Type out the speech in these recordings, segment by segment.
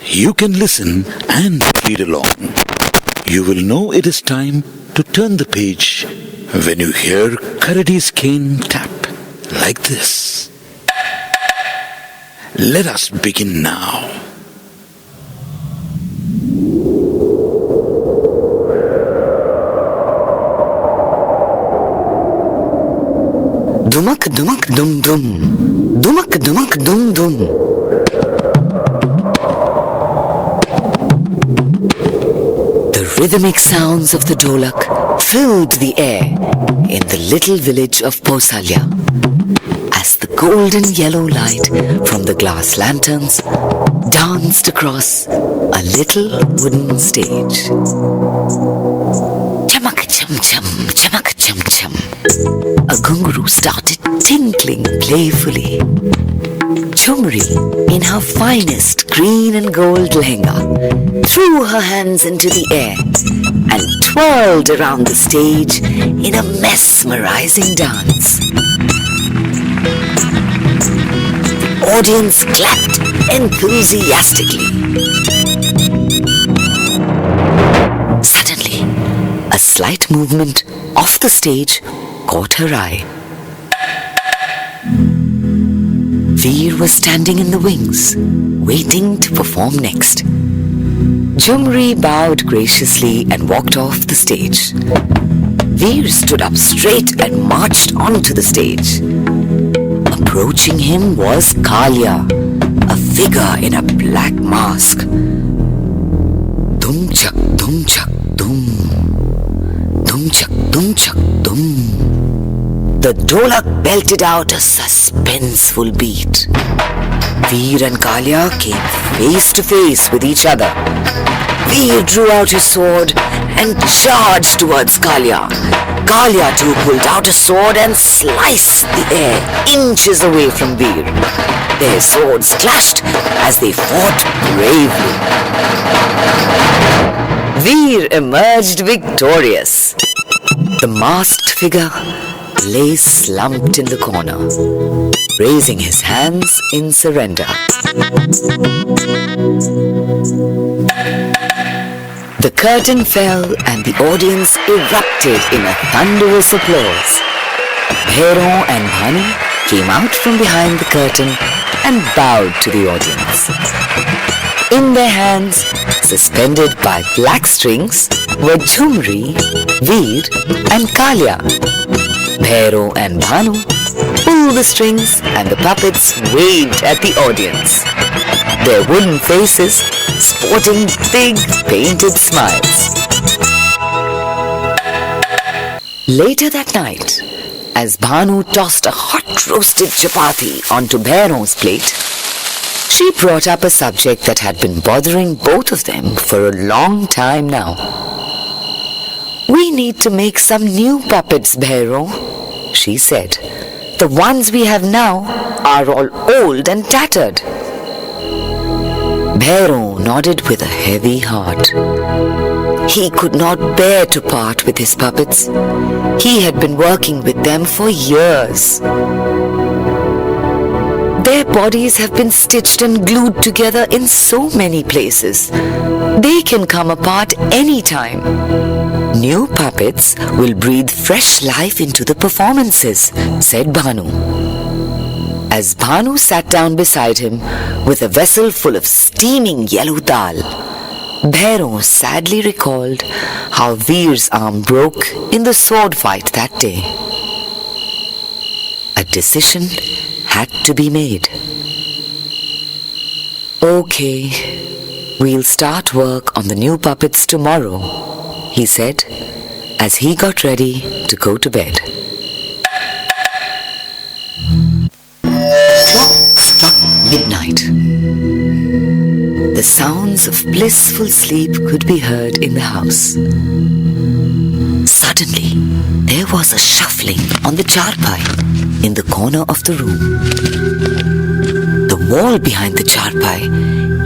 You can listen and read along. You will know it is time to turn the page when you hear KARADI's cane tap like this. Let us begin now. Dumak dumak dum dum, dumak dumak dum dum. The rhythmic sounds of the dholak filled the air in the little village of Pausalya as the golden yellow light from the glass lanterns danced across a little wooden stage. Chamak cham cham, chamak cham cham. A ghunguru started tinkling playfully. Chumri, in her finest green and gold lehenga, threw her hands into the air and twirled around the stage in a mesmerizing dance. The audience clapped enthusiastically. Suddenly, a slight movement off the stage caught her eye. Veer was standing in the wings, waiting to perform next. Jhumri bowed graciously and walked off the stage. Veer stood up straight and marched onto the stage. Approaching him was Kalia, a figure in a black mask. Dum chak dum. Dum chak dum. The dholak belted out a suspenseful beat. Veer and Kalia came face to face with each other. Veer drew out his sword and charged towards Kalia. Kalia too pulled out a sword and sliced the air inches away from Veer. Their swords clashed as they fought bravely. Veer emerged victorious. The masked figure lay slumped in the corner, raising his hands in surrender. The curtain fell and the audience erupted in a thunderous applause. Bhairon and Bhanu came out from behind the curtain and bowed to the audience. In their hands, suspended by black strings, were Jhumri, Veer and Kalia. Bhairon and Bhanu pulled the strings and the puppets waved at the audience, their wooden faces sporting big painted smiles. Later that night, as Bhanu tossed a hot roasted chapati onto Bhairon's plate, she brought up a subject that had been bothering both of them for a long time now. "We need to make some new puppets, Bhairon," she said. "The ones we have now are all old and tattered." Bhairon nodded with a heavy heart. He could not bear to part with his puppets. He had been working with them for years. Their bodies have been stitched and glued together in so many places. They can come apart anytime. "New puppets will breathe fresh life into the performances," said Bhanu. As Bhanu sat down beside him with a vessel full of steaming yellow dal, Bhairon sadly recalled how Veer's arm broke in the sword fight that day. A decision had to be made. "Okay, we'll start work on the new puppets tomorrow," he said as he got ready to go to bed. Clock struck midnight. The sounds of blissful sleep could be heard in the house. Suddenly, there was a shuffling on the charpai in the corner of the room. The wall behind the charpai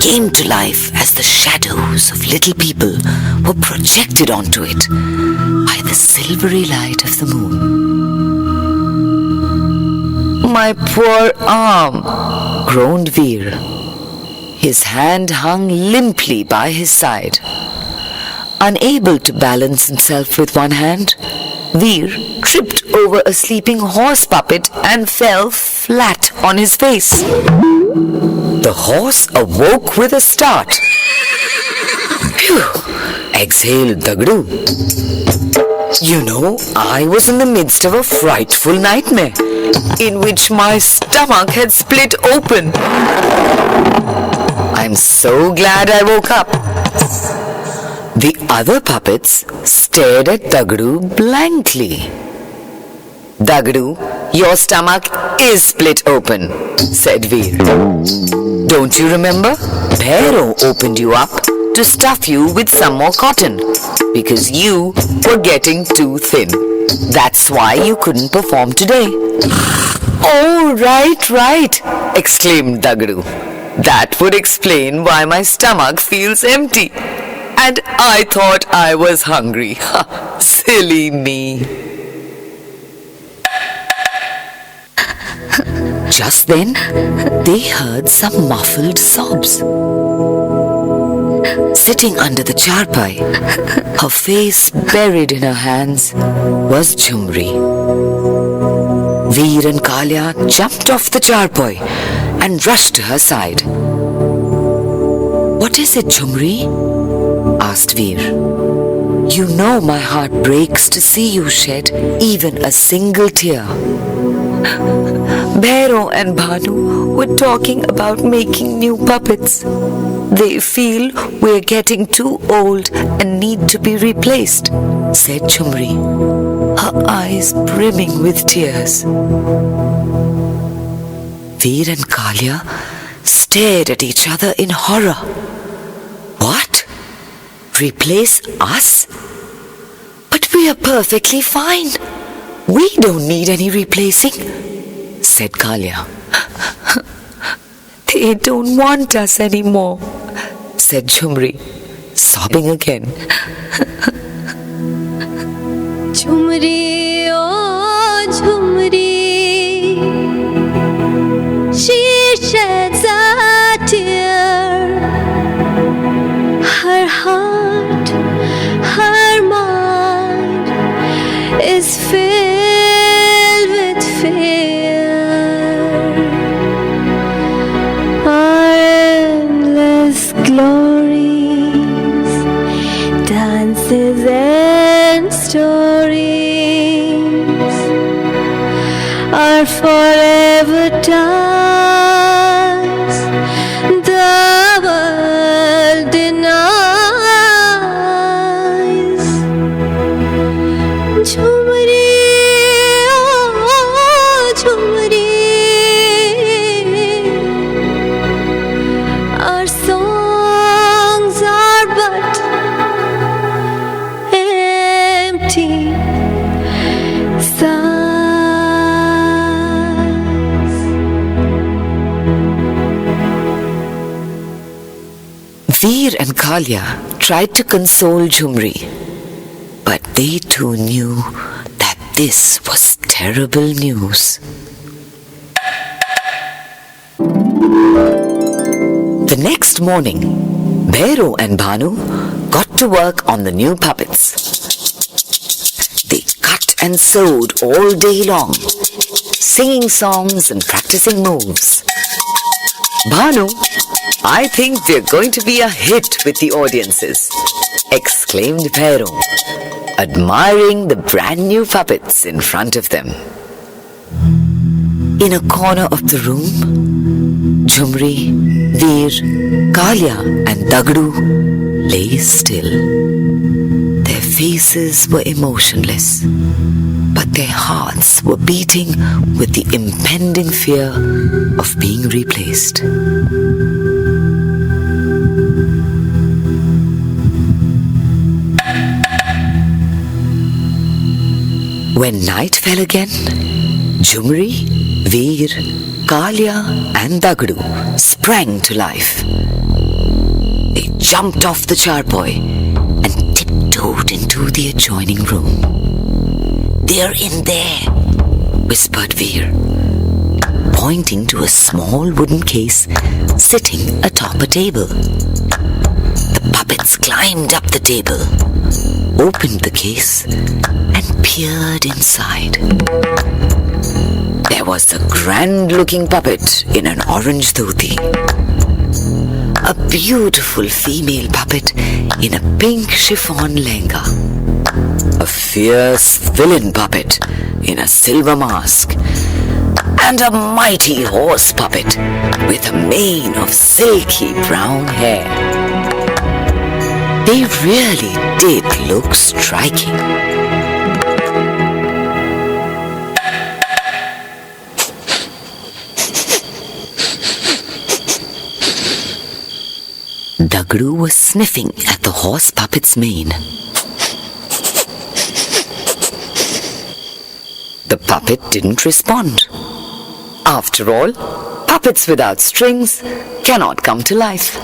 came to life as the shadows of little people were projected onto it by the silvery light of the moon. "My poor arm," groaned Veer. His hand hung limply by his side. Unable to balance himself with one hand, Veer tripped over a sleeping horse puppet and fell flat on his face. The horse awoke with a start. Phew! Exhaled Dagdu. You know, I was in the midst of a frightful nightmare in which my stomach had split open. I'm so glad I woke up. The other puppets stared at Dagdu blankly. Dagdu, your stomach is split open, said Veer. Don't you remember? Bhairo opened you up to stuff you with some more cotton because you were getting too thin. That's why you couldn't perform today. Oh, right, exclaimed Dagdu. That would explain why my stomach feels empty. And I thought I was hungry. Silly me. Just then, they heard some muffled sobs. Sitting under the charpai, her face buried in her hands, was Jhumri. Veer and Kalia jumped off the charpai and rushed to her side. What is it, Jhumri? Asked Veer. You know my heart breaks to see you shed even a single tear. Bhairo and Bhanu were talking about making new puppets. They feel we're getting too old and need to be replaced, said Jhumri, her eyes brimming with tears. Veer and Kalia stared at each other in horror. What? Replace us? But we are perfectly fine. We don't need any replacing, said Kalia. They don't want us anymore, said Jhumri, sobbing again. Jhumri, oh Jhumri, she sheds a tear. Her heart, her mind is filled with fear. Our endless glories, dances and stories are forever ties the world denies. Jhumri, oh Jhumri, our songs are but empty sighs. Veer and Kalia tried to console Jhumri, but they too knew that this was terrible news. The next morning, Bhairo and Bhanu got to work on the new puppets. They cut and sewed all day long, singing songs and practicing moves. Bhanu, I think we're going to be a hit with the audiences, exclaimed Bhairo, admiring the brand new puppets in front of them. In a corner of the room, Jhumri, Veer, Kalia and Dagdu lay still. Their faces were emotionless, but their hearts were beating with the impending fear of being replaced. When night fell again, Jhumri, Veer, Kalia and Dagdu sprang to life. They jumped off the charpoy and tiptoed into the adjoining room. They're in there, whispered Veer. pointing to a small wooden case sitting atop a table. The puppets climbed up the table, opened the case, and peered inside. There was a grand-looking puppet in an orange dhoti, a beautiful female puppet in a pink chiffon lehenga, a fierce villain puppet in a silver mask, and a mighty horse puppet with a mane of silky brown hair. They really did look striking. Dagdu was sniffing at the horse puppet's mane. The puppet didn't respond. After all, puppets without strings cannot come to life.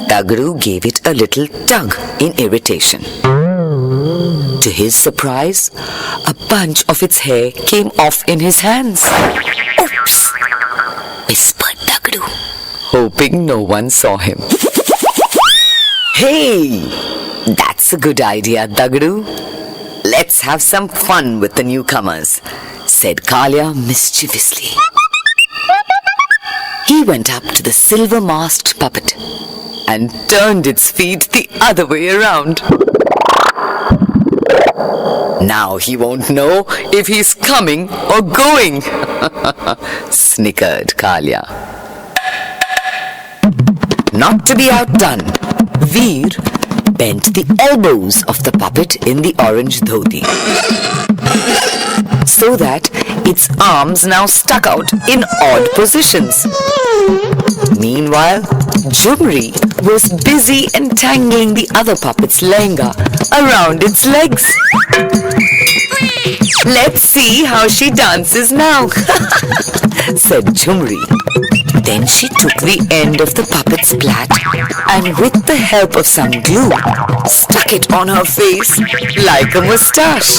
Dagdu gave it a little tug in irritation. To his surprise, a bunch of its hair came off in his hands. "Oops," whispered Dagdu, hoping no one saw him. "Hey, that's a good idea, Dagdu. Let's have some fun with the newcomers," said Kalia mischievously. He went up to the silver-masked puppet and turned its feet the other way around. "Now he won't know if he's coming or going," snickered Kalia. Not to be outdone, Veer bent the elbows of the puppet in the orange dhoti, so that its arms now stuck out in odd positions. Meanwhile, Jumri was busy entangling the other puppet's lehenga around its legs. "Let's see how she dances now," said Jumri. Then she took the end of the puppet's plait and with the help of some glue, stuck it on her face like a moustache.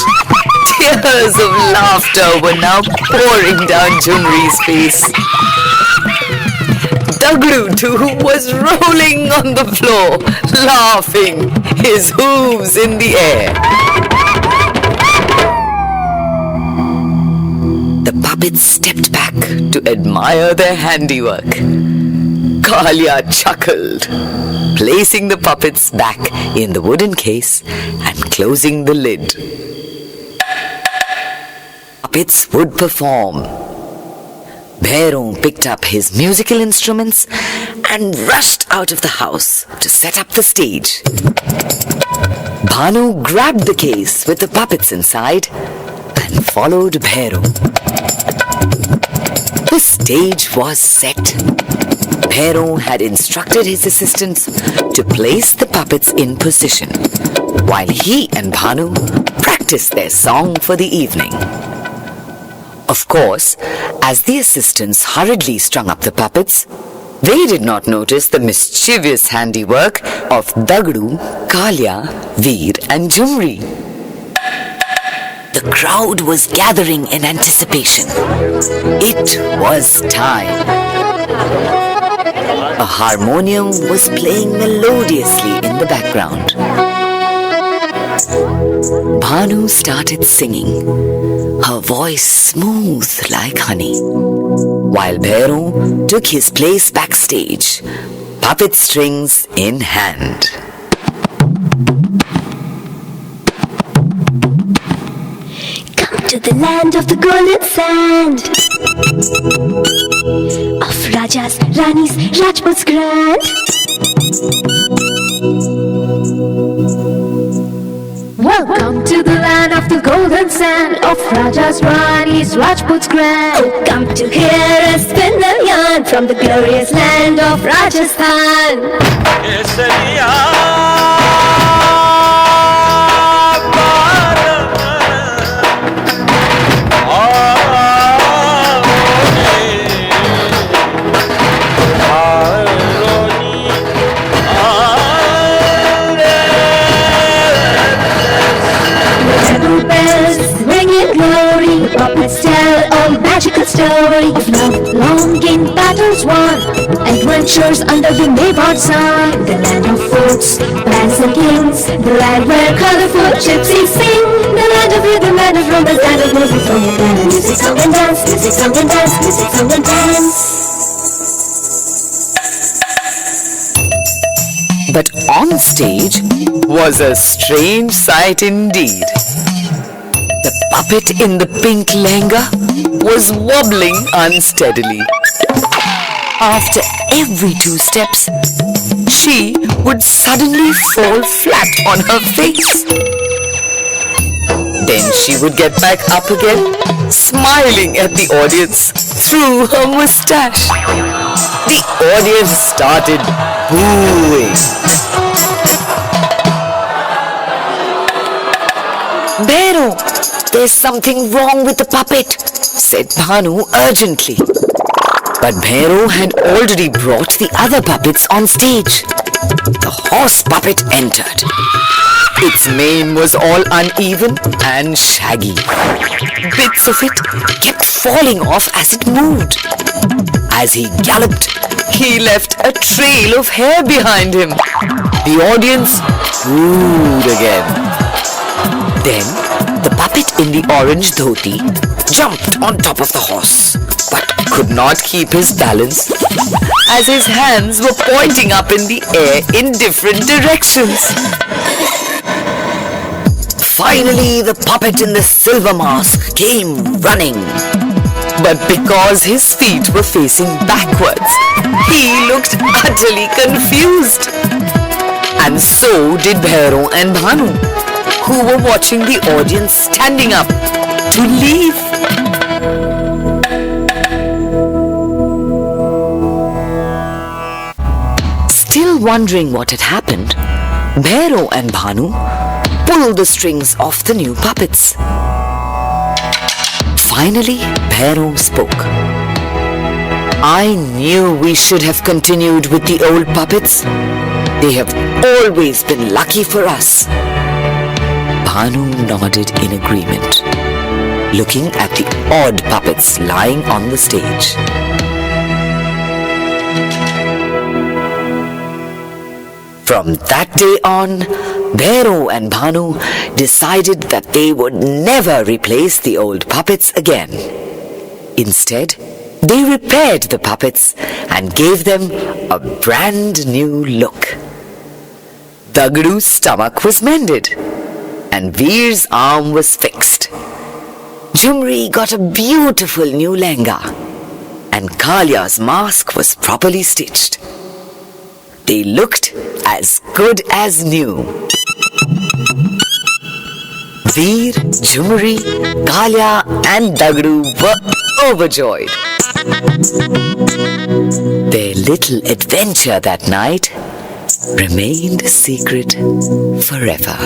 Tears of laughter were now pouring down Jumri's face. Dagdu too was rolling on the floor, laughing, his hooves in the air. The puppets stepped back to admire their handiwork. Kalia chuckled, placing the puppets back in the wooden case and closing the lid. Puppets would perform. Bhairon picked up his musical instruments and rushed out of the house to set up the stage. Bhanu grabbed the case with the puppets inside and followed Bhairon. The stage was set. Bhairon had instructed his assistants to place the puppets in position, while he and Bhanu practiced their song for the evening. Of course, as the assistants hurriedly strung up the puppets, they did not notice the mischievous handiwork of Dagdu, Kalia, Veer and Jumri. The crowd was gathering in anticipation. It was time. A harmonium was playing melodiously in the background. Bhanu started singing, her voice smooth like honey, while Bhairon took his place backstage, puppet strings in hand. Come to the land of the golden sand, of Rajas, Ranis, Rajputs grand. Welcome to the land of the golden sand, of Rajas, Ranis, Rajputs grand. Oh, come to hear us spin the yarn from the glorious land of Rajasthan. adventures under the Mayport sun. The land of forts, lands and kings, the land where colorful gypsies sing. The land of rhythm, land of romance, land of music, song and dance. Music, song and dance, music, song and dance, music, song and dance. But on stage was a strange sight indeed. The puppet in the pink lehenga was wobbling unsteadily. After every 2 steps, she would suddenly fall flat on her face. Then she would get back up again, smiling at the audience through her mustache. The audience started booing. Bhero, there's something wrong with the puppet, said Bhanu urgently. But Bhero had already brought the other puppets on stage. The horse puppet entered. Its mane was all uneven and shaggy. Bits of it kept falling off as it moved. As he galloped, he left a trail of hair behind him. The audience booed again. Then the puppet in the orange dhoti jumped on top of the horse, but could not keep his balance as his hands were pointing up in the air in different directions. Finally, the puppet in the silver mask came running. But because his feet were facing backwards, he looked utterly confused. And so did Bhero and Bhanu, who were watching the audience standing up to leave. Still wondering what had happened, Bhero and Bhanu pulled the strings off the new puppets. Finally, Bhero spoke. I knew we should have continued with the old puppets. They have always been lucky for us. Bhanu nodded in agreement, looking at the odd puppets lying on the stage. From that day on, Bhero and Bhanu decided that they would never replace the old puppets again. Instead, they repaired the puppets and gave them a brand new look. Dagdu's stomach was mended, and Veer's arm was fixed. Jhumri got a beautiful new lehenga, and Kalia's mask was properly stitched. They looked as good as new. Veer, Jhumri, Kalia and Dagdu were overjoyed. Their little adventure that night remained a secret forever.